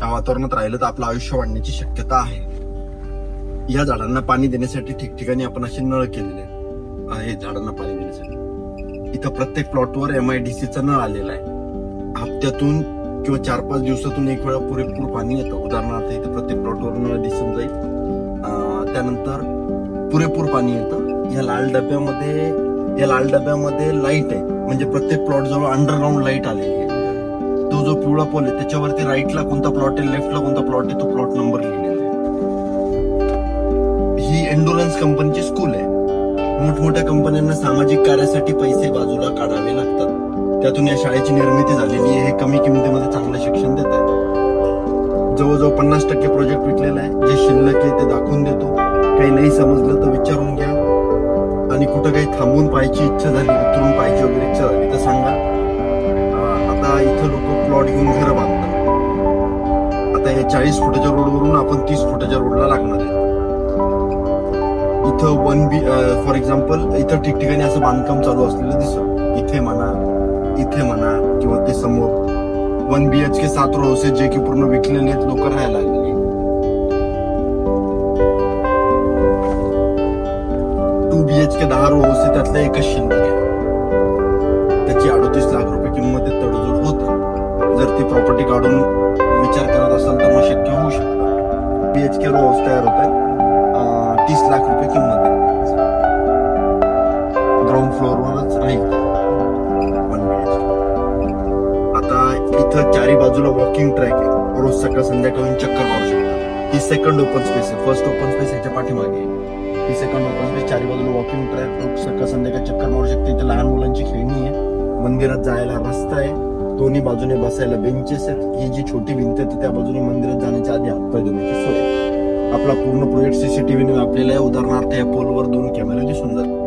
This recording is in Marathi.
त्या वातावरणात राहिलं तर आपलं आयुष्य वाढण्याची शक्यता आहे. या झाडांना पाणी देण्यासाठी ठिकठिकाणी आपण असे नळ केलेले आहेत झाडांना पाणी देण्यासाठी. इथं प्रत्येक प्लॉटवर MIDCचा नळ आलेला आहे. हप्त्यातून किंवा 4-5 दिवसातून एक वेळा पुरेपूर पाणी येतं. उदाहरणार्थ इथं प्रत्येक प्लॉटवर नळ दिसून जाईल. त्यानंतर पुरेपूर पाणी येतं. या लाल डब्यामध्ये लाईट आहे, म्हणजे प्रत्येक प्लॉट जवळ अंडरग्राऊंड लाईट आलेली आहे. तो जो पिवळा पोल आहे त्याच्यावरती राईटला कोणता प्लॉट आहे, लेफ्टला कोणता प्लॉट आहे, तो प्लॉट नंबर लिहिलेला आहे. ही एन्डुरन्स कंपनीची स्कूल आहे. मोठमोठ्या कंपन्यांना सामाजिक कार्यासाठी पैसे बाजूला काढावे लागतात. त्यातून या शाळेची निर्मिती झालेली आहे. हे कमी किमतीमध्ये चांगलं शिक्षण देत आहे. जवळजवळ 50% प्रोजेक्ट विकलेला आहे. जे शिल्लक आहे ते दाखवून देतो. काही नाही समजलं तर विचारून घ्या, आणि कुठं काही थांबून पाहायची इच्छा झाली, उतरून पाहायची वगैरे इच्छा झाली तर सांगा. आता इथं लोक प्लॉट घेऊन घर बांधतात. आता या 40 फुटाच्या रोडवरून आपण 30 फुटाच्या रोडला लागणार आहे. इथं 1B फॉर एक्झाम्पल इथं ठिकठिकाणी असं बांधकाम चालू असलेलं दिसतं. इथे म्हणा किंवा ते समोर 1 BHK 7 हाऊस आहेत, जे की पूर्ण विकलेले आहेत, लोक राहायला लागलेले. 2 BHK 10 हाऊस आहे, त्यातलं एकच शिल्लक आहे. त्याची 38 लाख रुपये किंमत तडजोड होते. जर ती प्रॉपर्टी काढून विचार करत असाल तर मग शक्य होऊ शकतं. BHK हाऊस तयार होत आहे. 30 लाख रुपये किंमत आहे. ग्राउंड फ्लोअरवरच राहील 1 BHK. आता इथं चारी बाजूला वॉकिंग ट्रॅक आहे. रोज सकाळ संध्याकाळी चक्कर मारू शकता. ही सेकंड ओपन स्पेस आहे. फर्स्ट ओपन स्पेस याच्या पाठीमागे. ही सेकंड ओपन स्पेस, चारी बाजूला वॉकिंग ट्रॅक, रोज सकाळ संध्याकाळी चक्कर मारू शकते. इथे लहान मुलांची खेळणी आहे. मंदिरात जायला रस्ता आहे. दोन्ही बाजूने बसायला बेंचेस आहेत. ही जी छोटी भिंत आहे त्या बाजूने मंदिरात जाण्याच्या आधी हातपाय धुण्याची सोय आहे. आपला पूर्ण प्रोजेक्ट CCTV ने व्यापलेला आहे. उदाहरणार्थ या पोलवर 2 कॅमेरे दिसून जातात.